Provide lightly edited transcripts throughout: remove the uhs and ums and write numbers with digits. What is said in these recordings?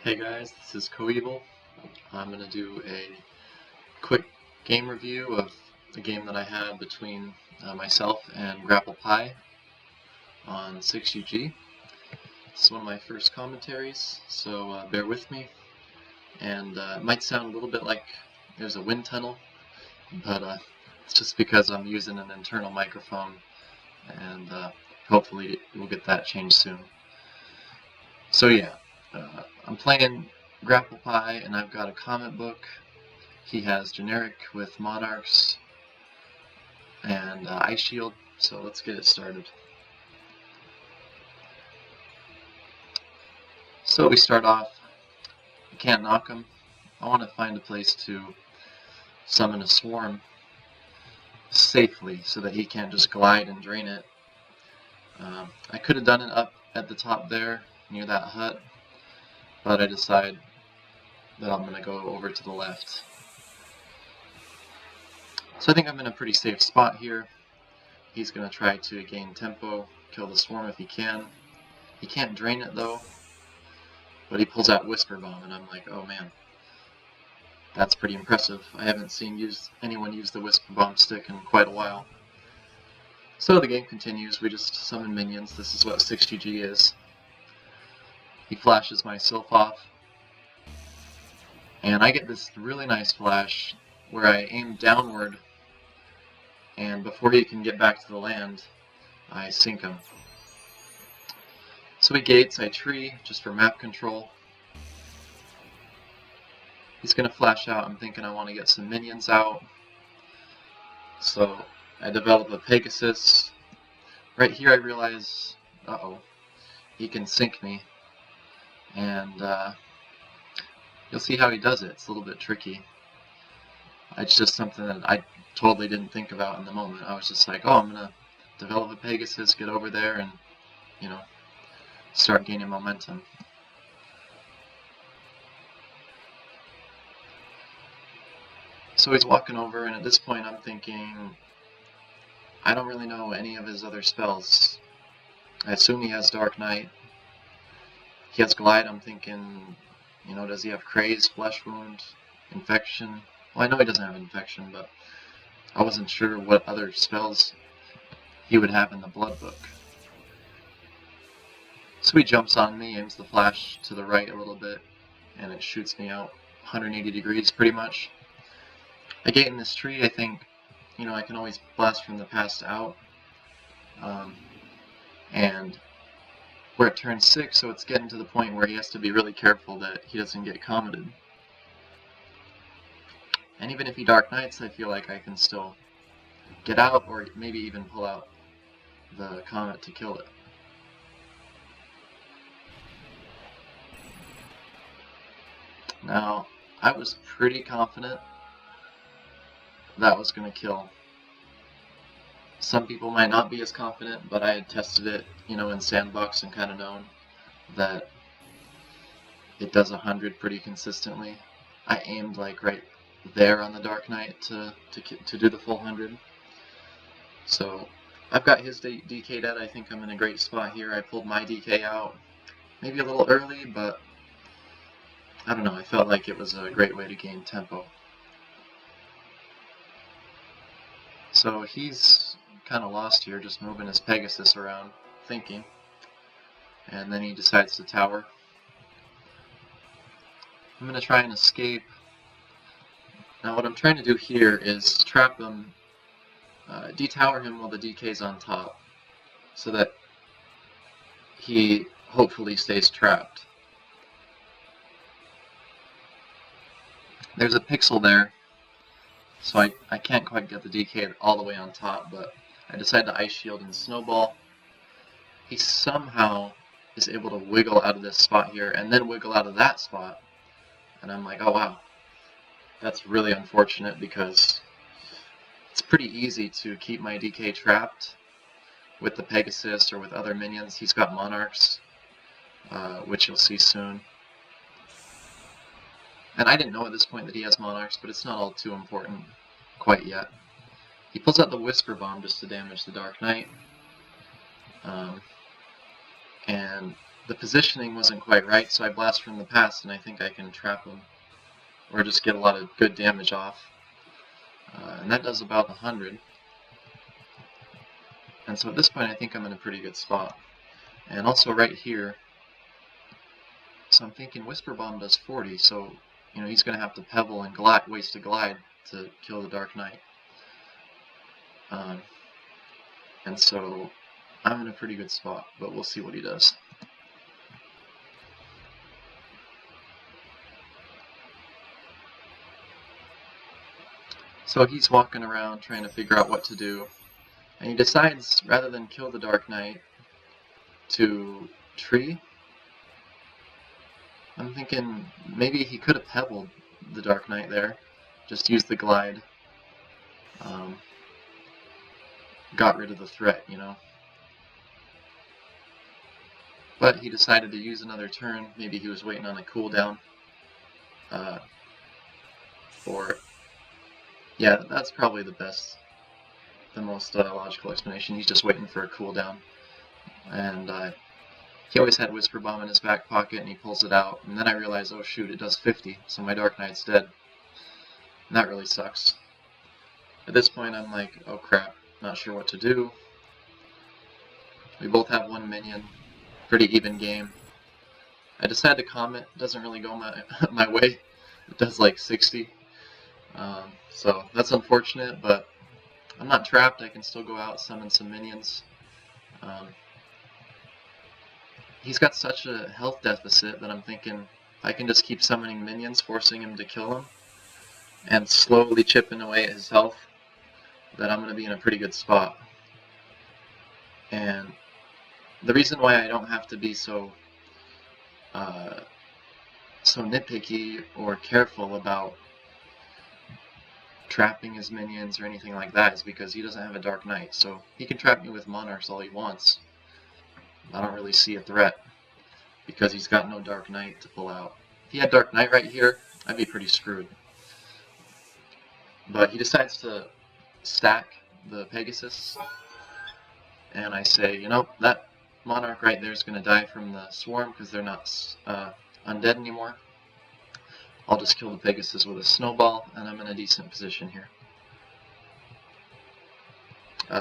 Hey guys, this is Coeval. I'm going to do a quick game review of the game that I had between myself and grapplepi on 6UG. This is one of my first commentaries, so bear with me. And it might sound a little bit like there's a wind tunnel, but it's just because I'm using an internal microphone, and hopefully we'll get that changed soon. So yeah, I'm playing grapplepi, and I've got a Comet book. He has generic with monarchs and ice shield, so let's get it started. So we start off, we can't knock him. I want to find a place to summon a swarm safely so that he can't just glide and drain it. I could have done it up at the top there near that hut, but I decide that I'm going to go over to the left. So I think I'm in a pretty safe spot here. He's going to try to gain tempo, kill the swarm if he can. He can't drain it though, but he pulls out Whisper Bomb, and I'm like, oh man, that's pretty impressive. I haven't seen anyone use the Whisper Bomb stick in quite a while. So the game continues, we just summon minions. This is what 6GG is. He flashes my Sylph off, and I get this really nice flash where I aim downward, and before he can get back to the land, I sink him. So he gates, I tree, just for map control. He's going to flash out. I'm thinking I want to get some minions out. So I develop a Pegasus. Right here I realize, he can sink me. And you'll see how he does it. It's a little bit tricky. It's just something that I totally didn't think about in the moment. I was just like, oh, I'm going to develop a Pegasus, get over there, and, start gaining momentum. So he's walking over, and at this point I'm thinking, I don't really know any of his other spells. I assume he has Dark Knight. He has Glide. I'm thinking, does he have Craze, Flesh Wound, Infection? Well, I know he doesn't have Infection, but I wasn't sure what other spells he would have in the Blood Book. So he jumps on me, aims the flash to the right a little bit, and it shoots me out 180 degrees pretty much. I gate in this tree. I think, I can always blast from the past out. And we're at turn 6, so it's getting to the point where he has to be really careful that he doesn't get Cometed. And even if he Dark Knights, I feel like I can still get out, or maybe even pull out the Comet to kill it. Now, I was pretty confident that was going to kill. Some people might not be as confident, but I had tested it, in Sandbox and kind of known that it does 100 pretty consistently. I aimed like right there on the Dark Knight to do the full 100. So I've got his DK'd at. I think I'm in a great spot here. I pulled my DK out, maybe a little early, but I don't know. I felt like it was a great way to gain tempo. So he's kind of lost here, just moving his Pegasus around, thinking. And then he decides to tower. I'm going to try and escape. Now what I'm trying to do here is trap him, de-tower him while the DK's on top, so that he hopefully stays trapped. There's a pixel there, so I can't quite get the DK all the way on top, but I decide to Ice Shield and Snowball. He somehow is able to wiggle out of this spot here, and then wiggle out of that spot, and I'm like, oh wow, that's really unfortunate, because it's pretty easy to keep my DK trapped with the Pegasus or with other minions. He's got Monarchs, which you'll see soon. And I didn't know at this point that he has Monarchs, but it's not all too important quite yet. He pulls out the Whisper Bomb just to damage the Dark Knight. And the positioning wasn't quite right, so I blast from the past, and I think I can trap him, or just get a lot of good damage off. And that does about 100. And so at this point I think I'm in a pretty good spot. And also right here, so I'm thinking Whisper Bomb does 40, so he's going to have to Pebble and waste a Glide to kill the Dark Knight. And so I'm in a pretty good spot, but we'll see what he does. So he's walking around trying to figure out what to do, and he decides, rather than kill the Dark Knight, to tree. I'm thinking maybe he could have Pebbled the Dark Knight there, just used the Glide, got rid of the threat, But he decided to use another turn. Maybe he was waiting on a cooldown. Yeah, that's probably the most logical explanation. He's just waiting for a cooldown. And he always had Whisper Bomb in his back pocket, and he pulls it out. And then I realize, oh shoot, it does 50, so my Dark Knight's dead. And that really sucks. At this point, I'm like, oh crap, not sure what to do. We both have one minion. Pretty even game. I decided to Comet. Doesn't really go my way. It does like 60. So that's unfortunate, but I'm not trapped. I can still go out, summon some minions. He's got such a health deficit that I'm thinking if I can just keep summoning minions, forcing him to kill him, and slowly chipping away at his health, that I'm going to be in a pretty good spot. And the reason why I don't have to be so nitpicky or careful about trapping his minions or anything like that is because he doesn't have a Dark Knight. So he can trap me with Monarchs all he wants. I don't really see a threat because he's got no Dark Knight to pull out. If he had Dark Knight right here, I'd be pretty screwed. But he decides to stack the Pegasus, and I say, that Monarch right there is going to die from the Swarm because they're not undead anymore. I'll just kill the Pegasus with a Snowball, and I'm in a decent position here.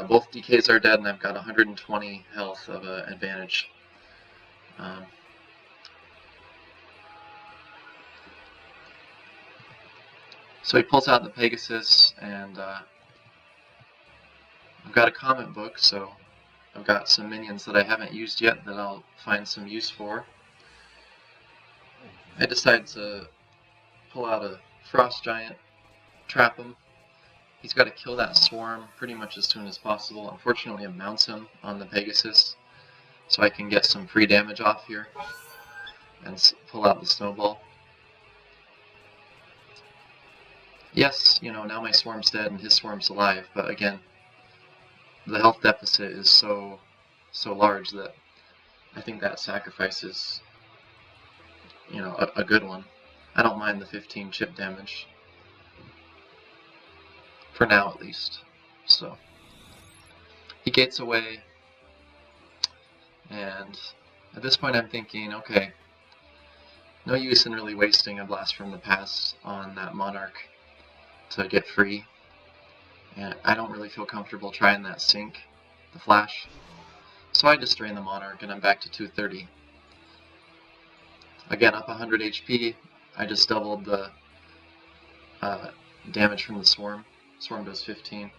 Both DKs are dead, and I've got 120 health of advantage. So he pulls out the Pegasus, and I've got a Comet book, so I've got some minions that I haven't used yet that I'll find some use for. I decide to pull out a Frost Giant, trap him. He's got to kill that Swarm pretty much as soon as possible. Unfortunately, it mounts him on the Pegasus, so I can get some free damage off here and pull out the Snowball. Yes, now my Swarm's dead and his Swarm's alive, but again, the health deficit is so large that I think that sacrifice is, a good one. I don't mind the 15 chip damage. For now, at least. So he gates away, and at this point I'm thinking, okay, no use in really wasting a Blast from the Past on that Monarch to get free. And I don't really feel comfortable trying that Sync, the Flash. So I just drain the Monarch and I'm back to 230. Again, up 100 HP. I just doubled the damage from the Swarm. Swarm does 15.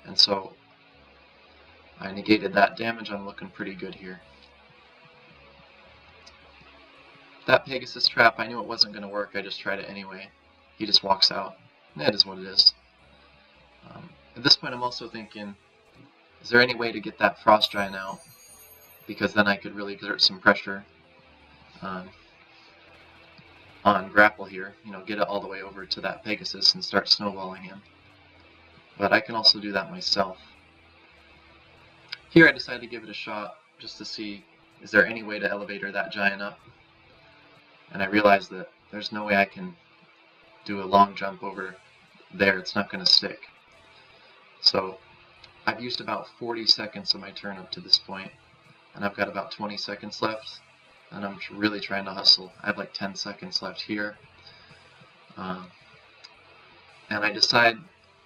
And so I negated that damage. I'm looking pretty good here. That Pegasus trap, I knew it wasn't going to work. I just tried it anyway. He just walks out. That is what it is. At this point I'm also thinking, is there any way to get that Frost Giant out? Because then I could really exert some pressure on Grapple here. Get it all the way over to that Pegasus and start snowballing him. But I can also do that myself. Here I decided to give it a shot just to see, is there any way to elevator that Giant up? And I realized that there's no way I can do a long jump over there. It's not going to stick. So I've used about 40 seconds of my turn up to this point, and I've got about 20 seconds left. and I'm really trying to hustle. I have like 10 seconds left here. And I decide,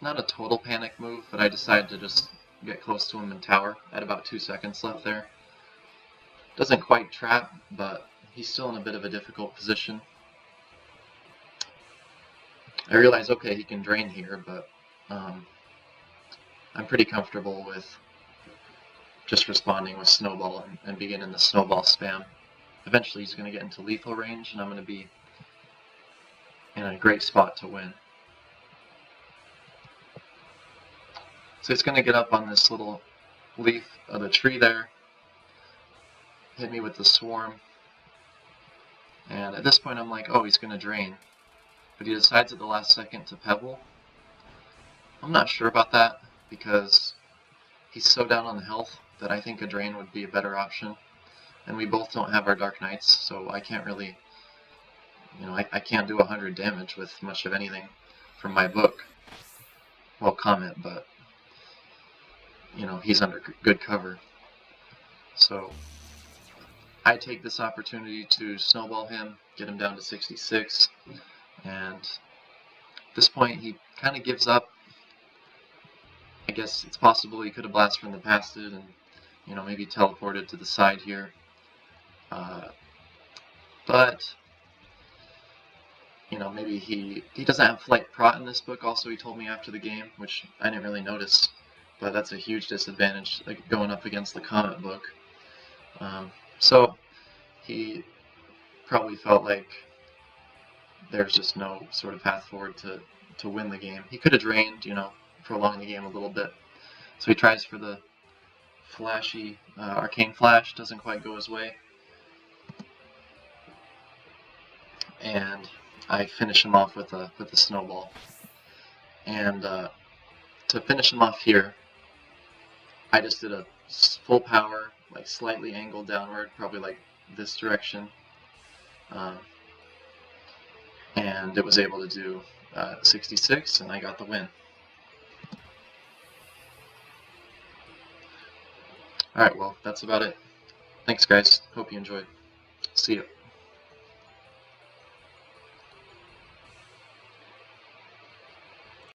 not a total panic move, but I decide to just get close to him and tower at about 2 seconds left there. Doesn't quite trap, but he's still in a bit of a difficult position. I realize, okay, he can drain here, but I'm pretty comfortable with just responding with Snowball and beginning the Snowball spam. Eventually he's going to get into lethal range, and I'm going to be in a great spot to win. So it's going to get up on this little leaf of the tree there, hit me with the swarm, and at this point I'm like, oh, he's going to drain. But he decides at the last second to pebble. I'm not sure about that, because he's so down on health that I think a drain would be a better option. And we both don't have our Dark Knights, so I can't really, I can't do 100 damage with much of anything from my book. Well, Comet, but, he's under good cover. So I take this opportunity to snowball him, get him down to 66, and at this point he kind of gives up. I guess it's possible he could have blasted from the past it and, maybe teleported to the side here. But, maybe he doesn't have Flight Prot in this book, also he told me after the game, which I didn't really notice, but that's a huge disadvantage, like going up against the Comet book. So he probably felt like there's just no sort of path forward to win the game. He could have drained, prolong the game a little bit. So he tries for the flashy Arcane Flash, doesn't quite go his way. And I finish him off with a snowball. And to finish him off here, I just did a full power, like slightly angled downward, probably like this direction. And it was able to do 66, and I got the win. Alright, well, that's about it. Thanks, guys. Hope you enjoyed. See ya.